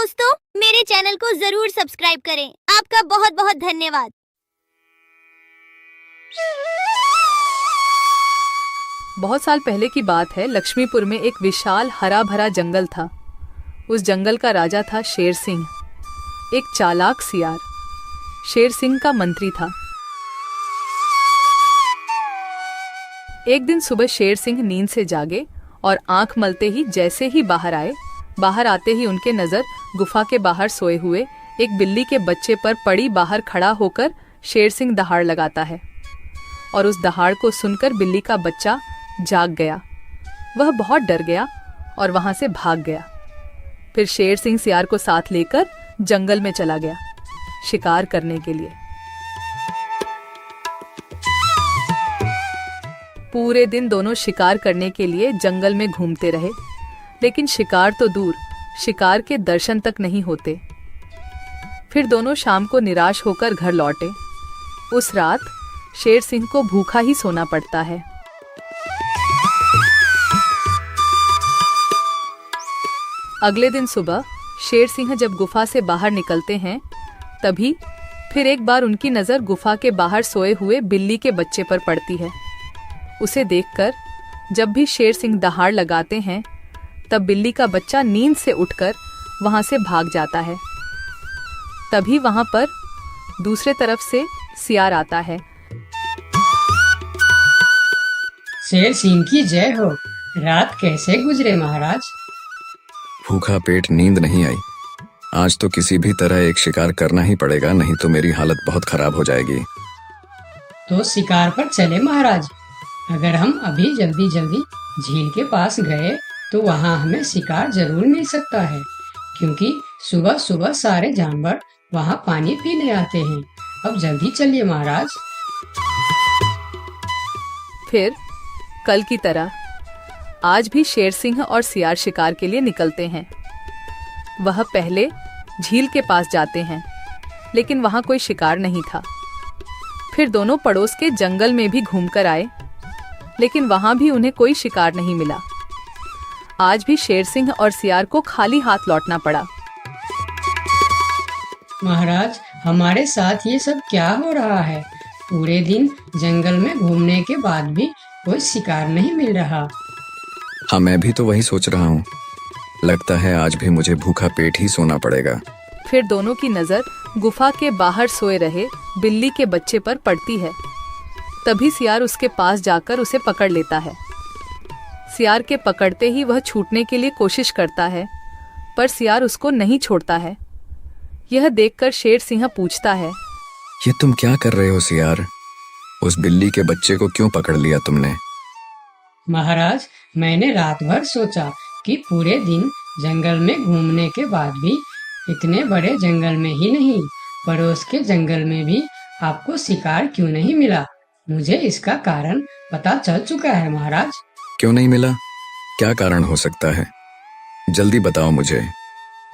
दोस्तों, मेरे चैनल को जरूर सब्सक्राइब करें। आपका बहुत बहुत धन्यवाद। बहुत साल पहले की बात है। लक्ष्मीपुर में एक विशाल हरा भरा जंगल था। उस जंगल का राजा था शेर सिंह, एक चालाक सियार। शेर सिंह का मंत्री था। एक दिन सुबह शेर सिंह नींद से जागे और आंख मलते ही जैसे ही बाहर आते ही उनके नजर गुफा के बाहर सोए हुए एक बिल्ली के बच्चे पर पड़ी। बाहर खड़ा होकर शेर सिंह दहाड़ लगाता है और उस दहाड़ को सुनकर बिल्ली का बच्चा जाग गया। वह बहुत डर गया और वहां से भाग गया। फिर शेर सिंह सियार को साथ लेकर जंगल में चला गया शिकार करने के लिए। पूरे दिन दोनों शिकार करने के लिए जंगल में घूमते रहे, लेकिन शिकार तो दूर, शिकार के दर्शन तक नहीं होते। फिर दोनों शाम को निराश होकर घर लौटे। उस रात शेर सिंह को भूखा ही सोना पड़ता है। अगले दिन सुबह शेर सिंह जब गुफा से बाहर निकलते हैं, तभी फिर एक बार उनकी नजर गुफा के बाहर सोए हुए बिल्ली के बच्चे पर पड़ती है। उसे देखकर जब भी शेर सिंह दहाड़ लगाते हैं, तब बिल्ली का बच्चा नींद से उठकर वहां से भाग जाता है। तभी वहां पर दूसरे तरफ से सियार आता है। शेर सिंह की जय हो। रात कैसे गुजरे महाराज? भूखा पेट, नींद नहीं आई। आज तो किसी भी तरह एक शिकार करना ही पड़ेगा, नहीं तो मेरी हालत बहुत खराब हो जाएगी। तो शिकार पर चले महाराज। अगर हम अभी जल्दी झील के पास गए तो वहाँ हमें शिकार जरूर मिल सकता है, क्योंकि सुबह सुबह सारे जानवर वहाँ पानी पीने आते हैं। अब जल्दी चलिए महाराज। फिर कल की तरह आज भी शेर सिंह और सियार शिकार के लिए निकलते हैं। वह पहले झील के पास जाते हैं, लेकिन वहां कोई शिकार नहीं था। फिर दोनों पड़ोस के जंगल में भी घूमकर आए, लेकिन वहां भी उन्हें कोई शिकार नहीं मिला। आज भी शेर सिंह और सियार को खाली हाथ लौटना पड़ा। महाराज, हमारे साथ ये सब क्या हो रहा है? पूरे दिन जंगल में घूमने के बाद भी कोई शिकार नहीं मिल रहा। हाँ, मैं भी तो वही सोच रहा हूँ। लगता है आज भी मुझे भूखा पेट ही सोना पड़ेगा। फिर दोनों की नजर गुफा के बाहर सोए रहे बिल्ली के बच्चे पर पड़ती है। तभी सियार उसके पास जाकर उसे पकड़ लेता है। सियार के पकड़ते ही वह छूटने के लिए कोशिश करता है, पर सियार उसको नहीं छोड़ता है। यह देखकर शेर सिंह पूछता है, ये तुम क्या कर रहे हो सियार? उस बिल्ली के बच्चे को क्यों पकड़ लिया तुमने? महाराज, मैंने रात भर सोचा कि पूरे दिन जंगल में घूमने के बाद भी इतने बड़े जंगल में ही नहीं, पड़ोस के जंगल में भी आपको शिकार क्यों नहीं मिला। मुझे इसका कारण पता चल चुका है महाराज। क्यों नहीं मिला? क्या कारण हो सकता है? जल्दी बताओ मुझे।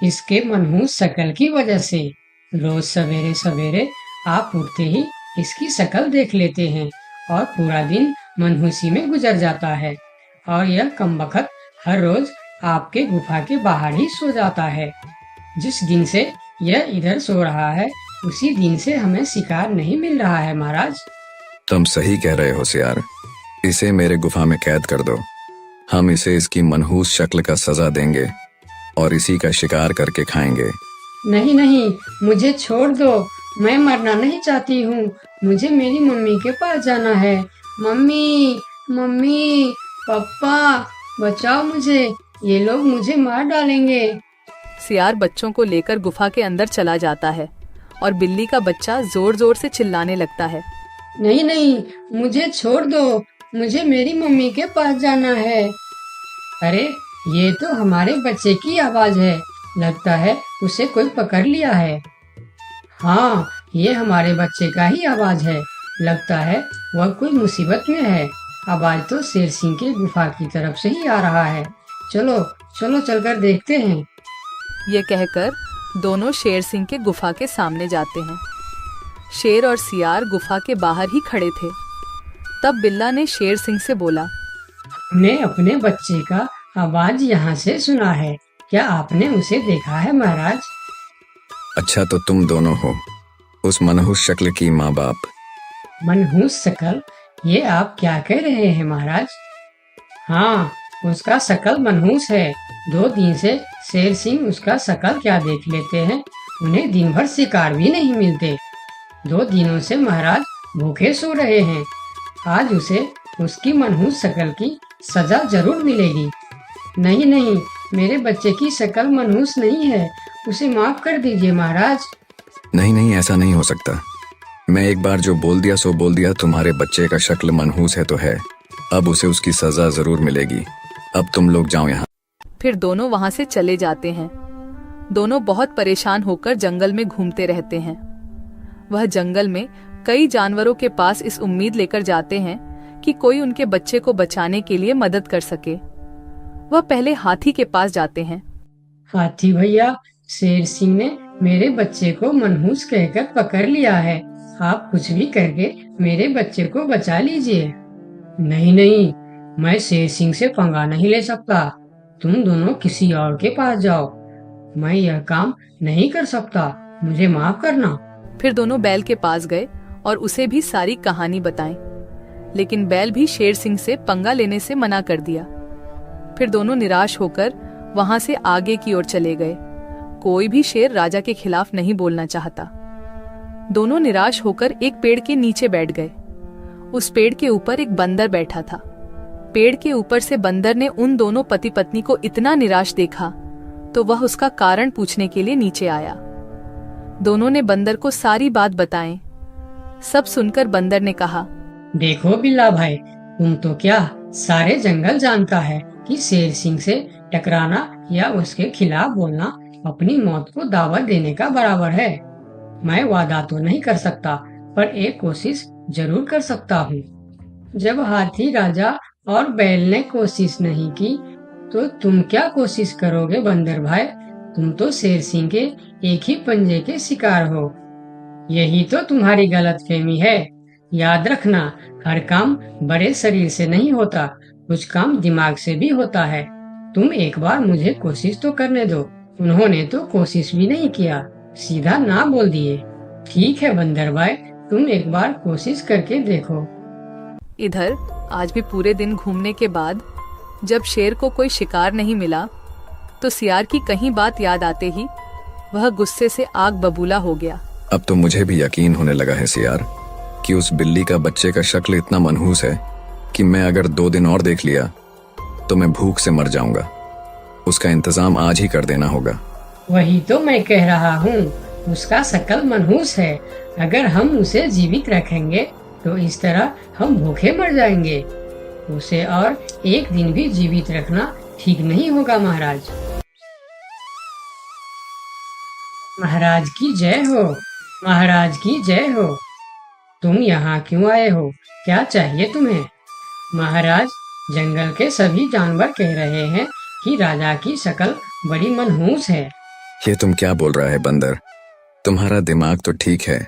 इसके मनहूस शक्ल की वजह से। रोज सवेरे सवेरे आप उठते ही इसकी शक्ल देख लेते हैं और पूरा दिन मनहूसी में गुजर जाता है। और यह कमबख्त हर रोज आपके गुफा के बाहर ही सो जाता है। जिस दिन से यह इधर सो रहा है, उसी दिन से हमें शिकार नहीं मिल रहा है महाराज। तुम सही कह रहे हो सियार। इसे मेरे गुफा में कैद कर दो। हम इसे इसकी मनहूस शक्ल का सजा देंगे और इसी का शिकार करके खाएंगे। नहीं नहीं, मुझे छोड़ दो। मैं मरना नहीं चाहती हूँ। मुझे मेरी मम्मी के पास जाना है। मम्मी, मम्मी, पापा, बचाओ मुझे। ये लोग मुझे मार डालेंगे। सियार बच्चों को लेकर गुफा के अंदर चला जाता है और बिल्ली का बच्चा जोर जोर से चिल्लाने लगता है, नहीं नहीं, मुझे छोड़ दो। मुझे मेरी मम्मी के पास जाना है। अरे, ये तो हमारे बच्चे की आवाज है। लगता है उसे कोई पकड़ लिया है। हाँ, ये हमारे बच्चे का ही आवाज है। लगता है वह कोई मुसीबत में है। आवाज तो शेर सिंह के गुफा की तरफ से ही आ रहा है। चलो चलो, चलकर देखते हैं। ये कहकर दोनों शेर सिंह के गुफा के सामने जाते हैं। शेर और सियार गुफा के बाहर ही खड़े थे। तब बिल्ला ने शेर सिंह से बोला, हमने अपने बच्चे का आवाज यहाँ से सुना है। क्या आपने उसे देखा है महाराज? अच्छा तो तुम दोनों हो उस मनहूस शक्ल की माँ बाप। मनहूस शकल, ये आप क्या कह रहे हैं महाराज? हाँ, उसका शकल मनहूस है। 2 दिन से शेर सिंह उसका शकल क्या देख लेते हैं। उन्हें दिन भर शिकार भी नहीं मिलते। 2 दिनों से महाराज भूखे सो रहे हैं। आज उसे उसकी मनहूस शकल की सजा जरूर मिलेगी। नहीं नहीं, मेरे बच्चे की शकल मनहूस नहीं है, उसे माफ कर दीजिए महाराज। नहीं नहीं, ऐसा नहीं हो सकता। मैं एक बार जो बोल दिया सो बोल दिया। तुम्हारे बच्चे का शक्ल मनहूस है तो है, अब उसे उसकी सजा जरूर मिलेगी। अब तुम लोग जाओ यहाँ। फिर दोनों वहां से चले जाते हैं। दोनों बहुत परेशान होकर जंगल में घूमते रहते हैं। वह जंगल में कई जानवरों के पास इस उम्मीद लेकर जाते हैं कि कोई उनके बच्चे को बचाने के लिए मदद कर सके। वह पहले हाथी के पास जाते हैं। हाथी भैया, शेर सिंह ने मेरे बच्चे को मनहूस कहकर पकड़ लिया है। आप कुछ भी करके मेरे बच्चे को बचा लीजिए। नहीं नहीं, मैं शेर सिंह से पंगा नहीं ले सकता। तुम दोनों किसी और के पास जाओ। मैं यह काम नहीं कर सकता, मुझे माफ करना। फिर दोनों बैल के पास गए और उसे भी सारी कहानी बताई, लेकिन बैल भी शेर सिंह से पंगा लेने से मना कर दिया। फिर दोनों निराश होकर वहां से आगे की ओर चले गए। कोई भी शेर राजा के खिलाफ नहीं बोलना चाहता। दोनों निराश होकर एक पेड़ के नीचे बैठ गए। उस पेड़ के ऊपर एक बंदर बैठा था। पेड़ के ऊपर से बंदर ने उन दोनों पति पत्नी को इतना निराश देखा तो वह उसका कारण पूछने के लिए नीचे आया। दोनों ने बंदर को सारी बात बताई। सब सुनकर बंदर ने कहा, देखो बिल्ला भाई, तुम तो क्या सारे जंगल जानता है कि शेर सिंह से टकराना या उसके खिलाफ बोलना अपनी मौत को दावत देने का बराबर है। मैं वादा तो नहीं कर सकता, पर एक कोशिश जरूर कर सकता हूँ। जब हाथी राजा और बैल ने कोशिश नहीं की, तो तुम क्या कोशिश करोगे बंदर भाई? तुम तो शेर सिंह के एक ही पंजे के शिकार हो। यही तो तुम्हारी गलतफहमी है। याद रखना, हर काम बड़े शरीर से नहीं होता, कुछ काम दिमाग से भी होता है। तुम एक बार मुझे कोशिश तो करने दो। उन्होंने तो कोशिश भी नहीं किया, सीधा ना बोल दिए। ठीक है बंदर भाई, तुम एक बार कोशिश करके देखो। इधर आज भी पूरे दिन घूमने के बाद जब शेर को कोई शिकार नहीं मिला तो सियार की कहीं बात याद आते ही वह गुस्से से आग बबूला हो गया। अब तो मुझे भी यकीन होने लगा है सियार कि उस बिल्ली का बच्चे का शक्ल इतना मनहूस है कि मैं अगर 2 दिन और देख लिया तो मैं भूख से मर जाऊंगा। उसका इंतजाम आज ही कर देना होगा। वही तो मैं कह रहा हूँ, उसका शकल मनहूस है। अगर हम उसे जीवित रखेंगे तो इस तरह हम भूखे मर जाएंगे। उसे और एक दिन भी जीवित रखना ठीक नहीं होगा महाराज। महाराज की जय हो, महाराज की जय हो। तुम यहाँ क्यों आए हो? क्या चाहिए तुम्हें? महाराज, जंगल के सभी जानवर कह रहे हैं कि राजा की शक्ल बड़ी मनहूस है। ये तुम क्या बोल रहा है बंदर? तुम्हारा दिमाग तो ठीक है।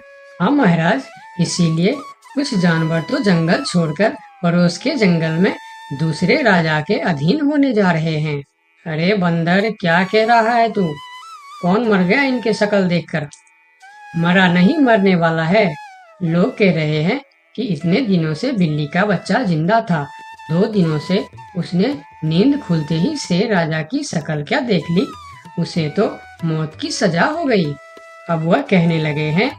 हाँ महाराज, इसीलिए कुछ जानवर तो जंगल छोड़कर पड़ोस के जंगल में दूसरे राजा के अधीन होने जा रहे हैं। अरे बंदर, क्या कह रहा है तू? कौन मर गया इनके शक्ल देखकर? मरा नहीं, मरने वाला है। लोग कह रहे हैं कि इतने दिनों से बिल्ली का बच्चा जिंदा था। 2 दिनों से उसने नींद खुलते ही शेर राजा की शक्ल क्या देख ली, उसे तो मौत की सजा हो गई। अब वह कहने लगे हैं,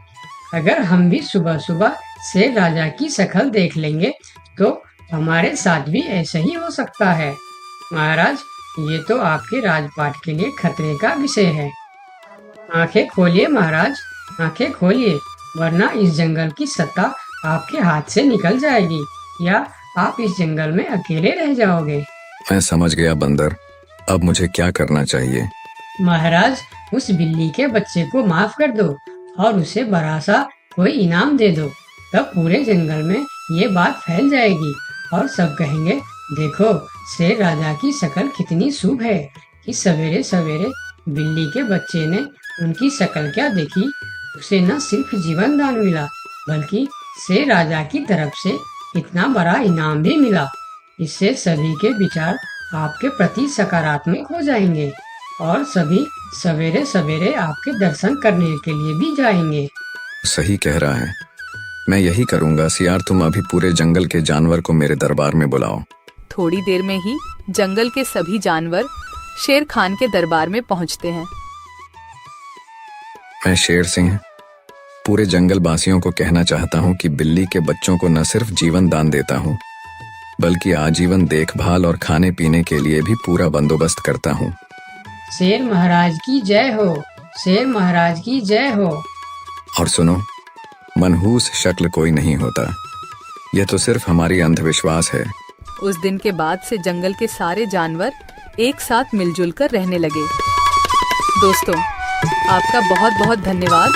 अगर हम भी सुबह सुबह शेर राजा की शक्ल देख लेंगे तो हमारे साथ भी ऐसा ही हो सकता है। महाराज, ये तो आपके राजपाट के लिए खतरे का विषय है। आंखें खोलिए महाराज, आंखें खोलिए, वरना इस जंगल की सत्ता आपके हाथ से निकल जाएगी या आप इस जंगल में अकेले रह जाओगे। मैं समझ गया बंदर, अब मुझे क्या करना चाहिए? महाराज, उस बिल्ली के बच्चे को माफ कर दो और उसे बड़ा सा कोई इनाम दे दो। तब पूरे जंगल में ये बात फैल जाएगी और सब कहेंगे, देखो शेर राजा की शक्ल कितनी शुभ है कि सवेरे सवेरे बिल्ली के बच्चे ने उनकी शक्ल क्या देखी, उसे न सिर्फ जीवन दान मिला बल्कि शेर राजा की तरफ से इतना बड़ा इनाम भी मिला। इससे सभी के विचार आपके प्रति सकारात्मक हो जाएंगे। और सभी सवेरे सवेरे आपके दर्शन करने के लिए भी जाएंगे। सही कह रहा है, मैं यही करूंगा। सियार, तुम अभी पूरे जंगल के जानवर को मेरे दरबार में बुलाओ। थोड़ी देर में ही जंगल के सभी जानवर शेर खान के दरबार में पहुंचते हैं। मैं शेर सिंह पूरे जंगल वासियों को कहना चाहता हूँ कि बिल्ली के बच्चों को न सिर्फ जीवन दान देता हूँ, बल्कि आजीवन देखभाल और खाने पीने के लिए भी पूरा बंदोबस्त करता हूँ। शेर महाराज की जय हो, शेर महाराज की जय हो। और सुनो, मनहूस शक्ल कोई नहीं होता, यह तो सिर्फ हमारी अंधविश्वास है। उस दिन के बाद से जंगल के सारे जानवर एक साथ मिलजुल कर रहने लगे। दोस्तों, आपका बहुत बहुत धन्यवाद